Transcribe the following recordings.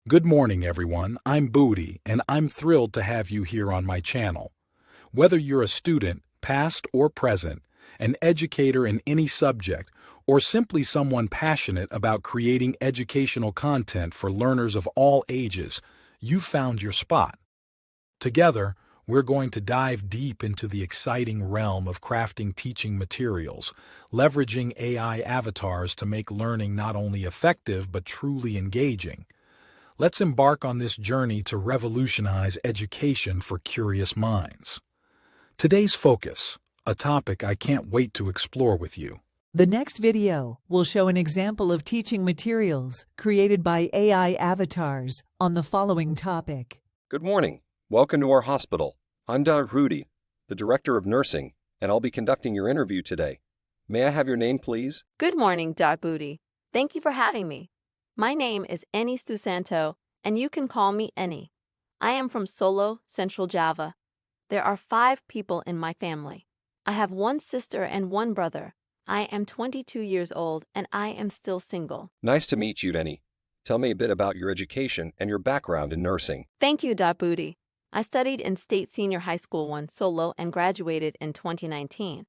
Good morning, everyone. I'm Booty, and I'm thrilled to have you here on my channel. Whether you're a student, past or present, an educator in any subject, or simply someone passionate about creating educational content for learners of all ages, you've found your spot. Together, we're going to dive deep into the exciting realm of crafting teaching materials, leveraging AI avatars to make learning not only effective but truly engaging. Let's embark on this journey to revolutionize education for curious minds. Today's focus, a topic I can't wait to explore with you. The next video will show an example of teaching materials created by AI avatars on the following topic. Good morning. Welcome to our hospital. I'm Dr. Rudy, the Director of Nursing, and I'll be conducting your interview today. May I have your name, please? Good morning, Dr. Booty. Thank you for having me. My name is Eni Stusanto, and you can call me Eni. I am from Solo, Central Java. There are 5 people in my family. I have 1 sister and 1 brother. I am 22 years old, and I am still single. Nice to meet you, Eni. Tell me a bit about your education and your background in nursing. Thank you, Dr. Booty. I studied in State Senior High School 1 Solo and graduated in 2019.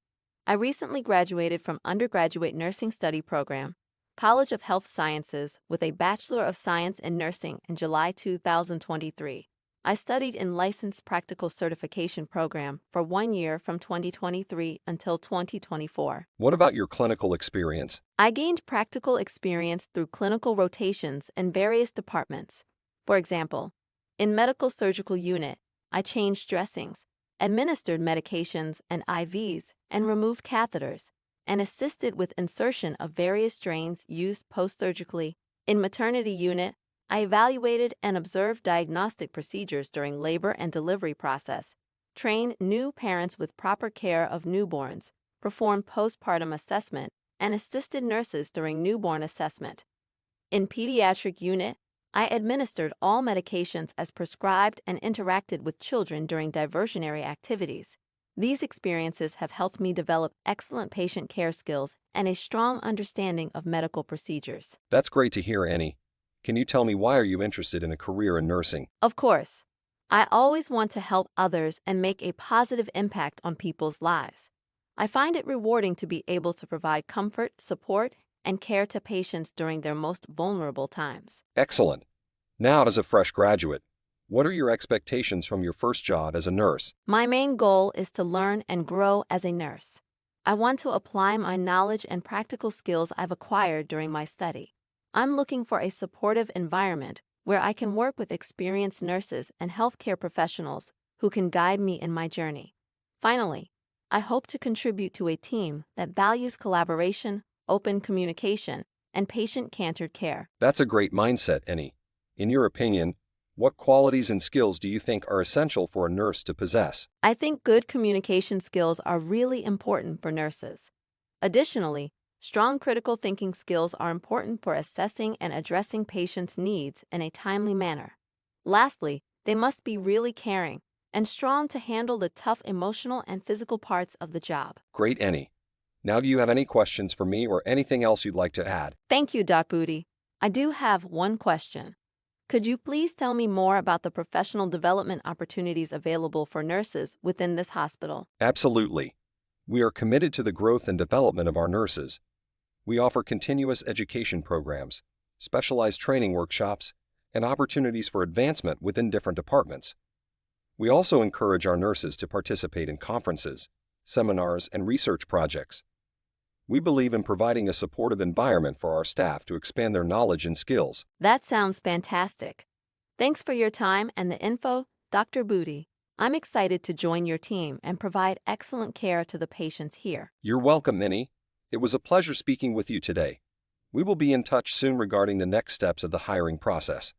I recently graduated from Undergraduate Nursing Study Program, College of Health Sciences, with a Bachelor of Science in Nursing in July 2023. I studied in Licensed Practical Certification Program for 1 year from 2023 until 2024. What about your clinical experience? I gained practical experience through clinical rotations in various departments. For example, in Medical Surgical Unit, I changed dressings, administered medications and IVs, and removed catheters, and assisted with insertion of various drains used post-surgically. In Maternity Unit, I evaluated and observed diagnostic procedures during labor and delivery process, trained new parents with proper care of newborns, performed postpartum assessment, and assisted nurses during newborn assessment. In Pediatric Unit, I administered all medications as prescribed and interacted with children during diversionary activities. These experiences have helped me develop excellent patient care skills and a strong understanding of medical procedures. That's great to hear, Eni. Can you tell me why are you interested in a career in nursing? Of course, I always want to help others and make a positive impact on people's lives. I find it rewarding to be able to provide comfort, support, and care to patients during their most vulnerable times. Excellent. Now, as a fresh graduate, what are your expectations from your first job as a nurse? My main goal is to learn and grow as a nurse. I want to apply my knowledge and practical skills I've acquired during my study. I'm looking for a supportive environment where I can work with experienced nurses and healthcare professionals who can guide me in my journey. Finally, I hope to contribute to a team that values collaboration, open communication, and patient-centered care. That's a great mindset, Eni. In your opinion, what qualities and skills do you think are essential for a nurse to possess? I think good communication skills are really important for nurses. Additionally, strong critical thinking skills are important for assessing and addressing patients' needs in a timely manner. Lastly, they must be really caring and strong to handle the tough emotional and physical parts of the job. Great, Eni. Now, do you have any questions for me or anything else you'd like to add? Thank you, Dr. Booty. I do have one question. Could you please tell me more about the professional development opportunities available for nurses within this hospital? Absolutely. We are committed to the growth and development of our nurses. We offer continuous education programs, specialized training workshops, and opportunities for advancement within different departments. We also encourage our nurses to participate in conferences, seminars, and research projects. We believe in providing a supportive environment for our staff to expand their knowledge and skills. That sounds fantastic. Thanks for your time and the info, Dr. Booty. I'm excited to join your team and provide excellent care to the patients here. You're welcome, Eni. It was a pleasure speaking with you today. We will be in touch soon regarding the next steps of the hiring process.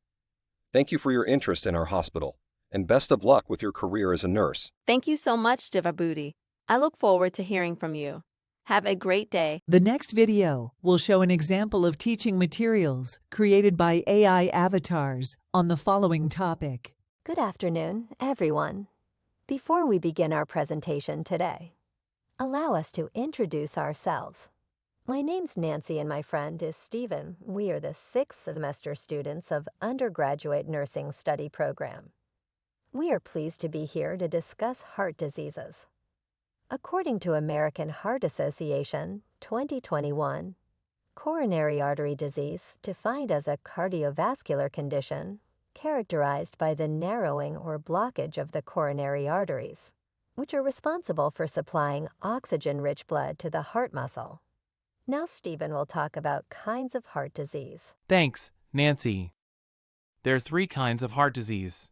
Thank you for your interest in our hospital, and best of luck with your career as a nurse. Thank you so much, Dr. Booty. I look forward to hearing from you. Have a great day. The next video will show an example of teaching materials created by AI avatars on the following topic. Good afternoon, everyone. Before we begin our presentation today, allow us to introduce ourselves. My name's Nancy and my friend is Stephen. We are the 6th semester students of undergraduate nursing study program. We are pleased to be here to discuss heart diseases. According to American Heart Association 2021, coronary artery disease, defined as a cardiovascular condition characterized by the narrowing or blockage of the coronary arteries, which are responsible for supplying oxygen-rich blood to the heart muscle. Now Stephen will talk about kinds of heart disease. Thanks, Nancy. There are 3 kinds of heart disease.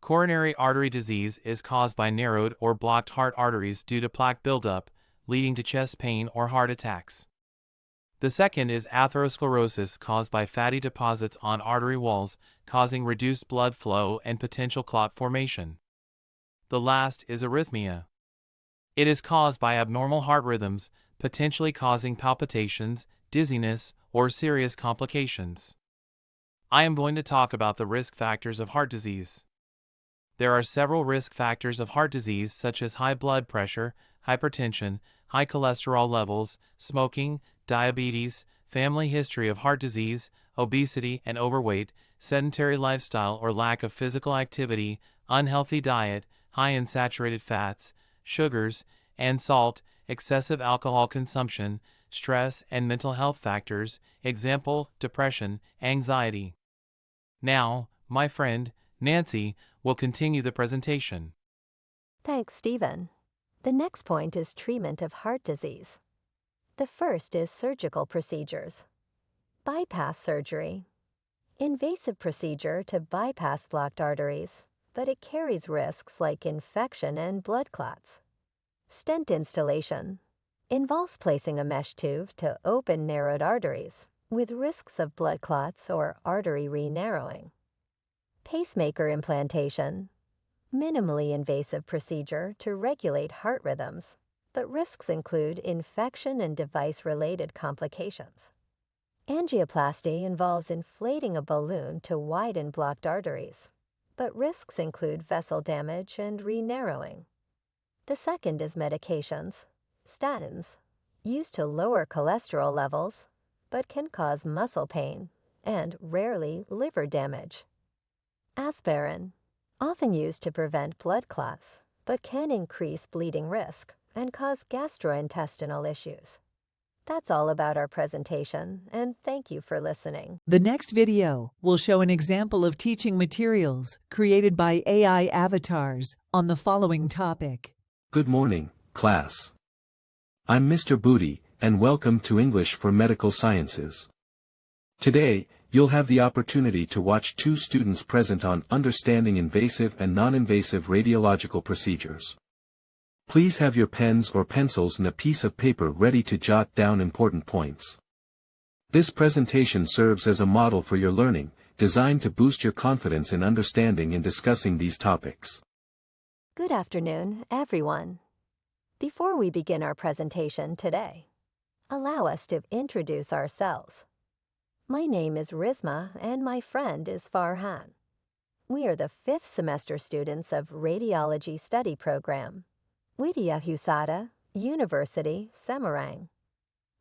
Coronary artery disease is caused by narrowed or blocked heart arteries due to plaque buildup, leading to chest pain or heart attacks. The second is atherosclerosis caused by fatty deposits on artery walls, causing reduced blood flow and potential clot formation. The last is arrhythmia. It is caused by abnormal heart rhythms, potentially causing palpitations, dizziness, or serious complications. I am going to talk about the risk factors of heart disease. There are several risk factors of heart disease such as high blood pressure, hypertension, high cholesterol levels, smoking, diabetes, family history of heart disease, obesity and overweight, sedentary lifestyle or lack of physical activity, unhealthy diet, high in saturated fats, sugars, and salt, excessive alcohol consumption, stress and mental health factors, example, depression, anxiety. Now, my friend, Nancy, will continue the presentation. Thanks, Stephen. The next point is treatment of heart disease. The first is surgical procedures. Bypass surgery. Invasive procedure to bypass blocked arteries, but it carries risks like infection and blood clots. Stent installation involves placing a mesh tube to open narrowed arteries, with risks of blood clots or artery re-narrowing. Pacemaker implantation, minimally invasive procedure to regulate heart rhythms, but risks include infection and device-related complications. Angioplasty involves inflating a balloon to widen blocked arteries, but risks include vessel damage and re-narrowing. The second is medications. Statins, used to lower cholesterol levels, but can cause muscle pain and, rarely, liver damage. Aspirin, often used to prevent blood clots, but can increase bleeding risk and cause gastrointestinal issues. That's all about our presentation, and thank you for listening. The next video will show an example of teaching materials created by AI avatars on the following topic. Good morning, class. I'm Mr. Booty, and welcome to English for Medical Sciences. Today, you'll have the opportunity to watch 2 students present on understanding invasive and non-invasive radiological procedures. Please have your pens or pencils and a piece of paper ready to jot down important points. This presentation serves as a model for your learning, designed to boost your confidence in understanding and discussing these topics. Good afternoon, everyone. Before we begin our presentation today, allow us to introduce ourselves. My name is Rizma, and my friend is Farhan. We are the 5th semester students of Radiology Study Program, Widya Husada, University, Semarang.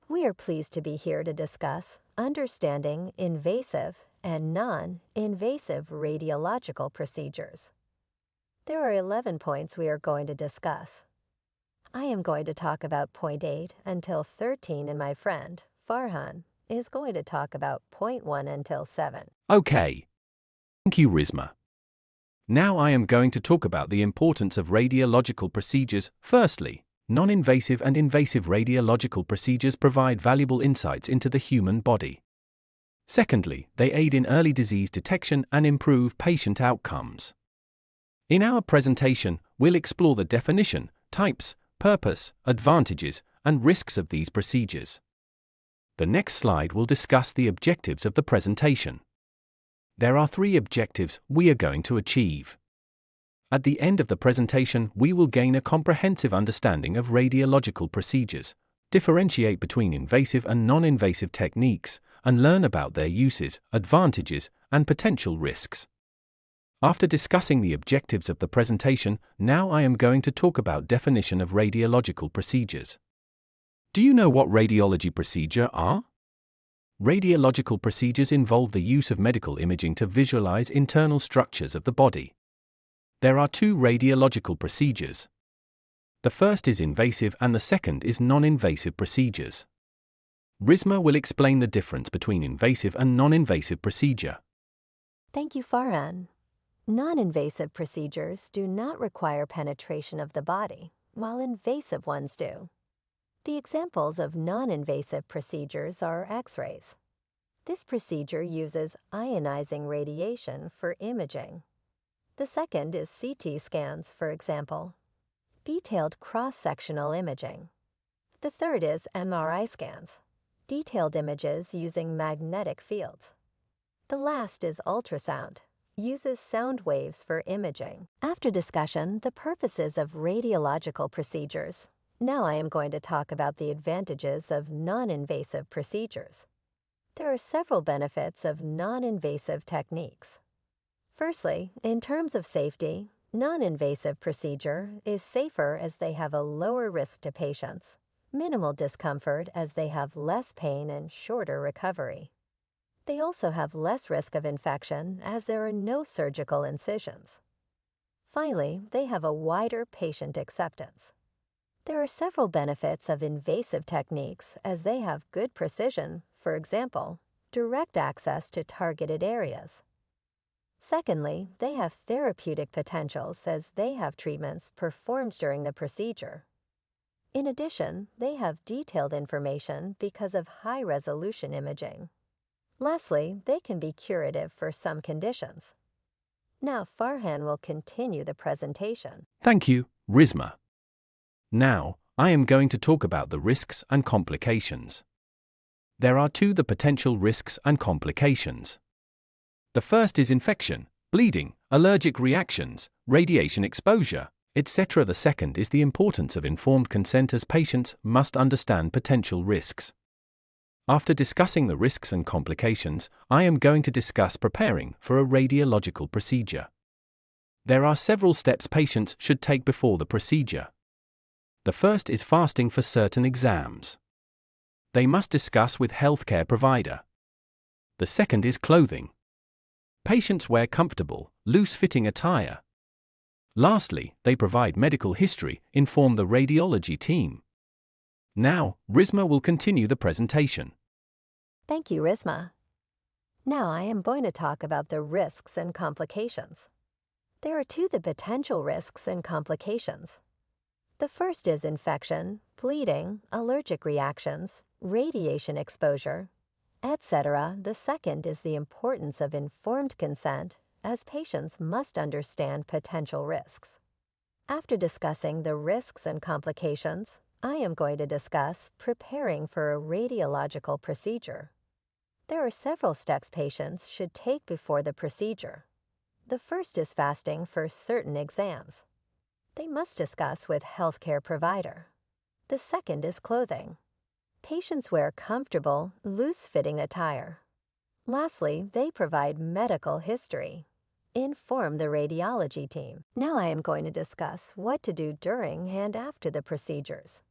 We are pleased to be here to discuss understanding invasive and non-invasive radiological procedures. There are 11 points we are going to discuss. I am going to talk about point 8 until 13, and my friend, Farhan, is going to talk about point 1 until 7. Okay. Thank you, Rizma. Now I am going to talk about the importance of radiological procedures. Firstly, non-invasive and invasive radiological procedures provide valuable insights into the human body. Secondly, they aid in early disease detection and improve patient outcomes. In our presentation, we'll explore the definition, types, purpose, advantages, and risks of these procedures. The next slide will discuss the objectives of the presentation. There are 3 objectives we are going to achieve. At the end of the presentation, we will gain a comprehensive understanding of radiological procedures, differentiate between invasive and non-invasive techniques, and learn about their uses, advantages, and potential risks. After discussing the objectives of the presentation, now I am going to talk about definition of radiological procedures. Do you know what radiology procedure are? Radiological procedures involve the use of medical imaging to visualize internal structures of the body. There are two radiological procedures. The first is invasive and the second is non-invasive procedures. Rizma will explain the difference between invasive and non-invasive procedure. Thank you, Farhan. Non-invasive procedures do not require penetration of the body, while invasive ones do. The examples of non-invasive procedures are X-rays. This procedure uses ionizing radiation for imaging. The second is CT scans, for example. Detailed cross-sectional imaging. The third is MRI scans. Detailed images using magnetic fields. The last is ultrasound. Uses sound waves for imaging. After discussion, the purposes of radiological procedures. Now I am going to talk about the advantages of non-invasive procedures. There are several benefits of non-invasive techniques. Firstly, in terms of safety, non-invasive procedure is safer as they have a lower risk to patients, minimal discomfort as they have less pain and shorter recovery. They also have less risk of infection as there are no surgical incisions. Finally, they have a wider patient acceptance. There are several benefits of invasive techniques as they have good precision, for example, direct access to targeted areas. Secondly, they have therapeutic potentials as they have treatments performed during the procedure. In addition, they have detailed information because of high-resolution imaging. Lastly, they can be curative for some conditions. Now Farhan will continue the presentation. Thank you, Rizma. Now, I am going to talk about the risks and complications. There are the potential risks and complications. The first is infection, bleeding, allergic reactions, radiation exposure, etc. The second is the importance of informed consent as patients must understand potential risks. After discussing the risks and complications, I am going to discuss preparing for a radiological procedure. There are several steps patients should take before the procedure. The first is fasting for certain exams. They must discuss with healthcare provider. The second is clothing. Patients wear comfortable, loose-fitting attire. Lastly, they provide medical history, inform the radiology team. Now, Rizma will continue the presentation. Thank you, Rizma. Now I am going to talk about the risks and complications. There are the potential risks and complications. The first is infection, bleeding, allergic reactions, radiation exposure, etc. The second is the importance of informed consent, as patients must understand potential risks. After discussing the risks and complications, I am going to discuss preparing for a radiological procedure. There are several steps patients should take before the procedure. The first is fasting for certain exams. They must discuss with healthcare provider. The second is clothing. Patients wear comfortable, loose-fitting attire. Lastly, they provide medical history. Inform the radiology team. Now I am going to discuss what to do during and after the procedures.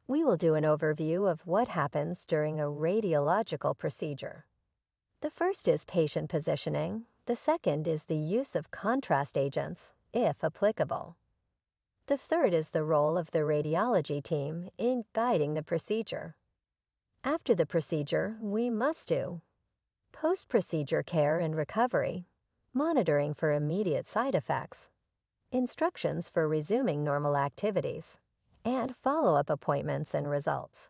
We will do an overview of what happens during a radiological procedure. The first is patient positioning. The second is the use of contrast agents, if applicable. The third is the role of the radiology team in guiding the procedure. After the procedure, we must do post-procedure care and recovery, monitoring for immediate side effects, instructions for resuming normal activities, and follow-up appointments and results.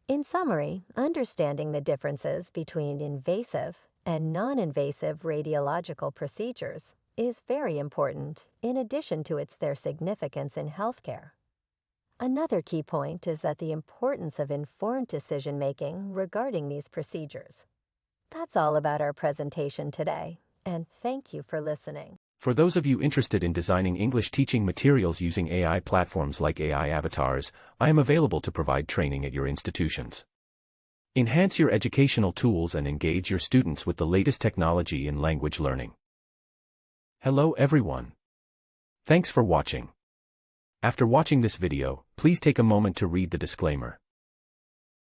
In summary, understanding the differences between invasive and non-invasive radiological procedures is very important in addition to their significance in healthcare. Another key point is that the importance of informed decision-making regarding these procedures. That's all about our presentation today, and thank you for listening. For those of you interested in designing English teaching materials using AI platforms like AI avatars, I am available to provide training at your institutions. Enhance your educational tools and engage your students with the latest technology in language learning. Hello everyone. Thanks for watching. After watching this video, please take a moment to read the disclaimer.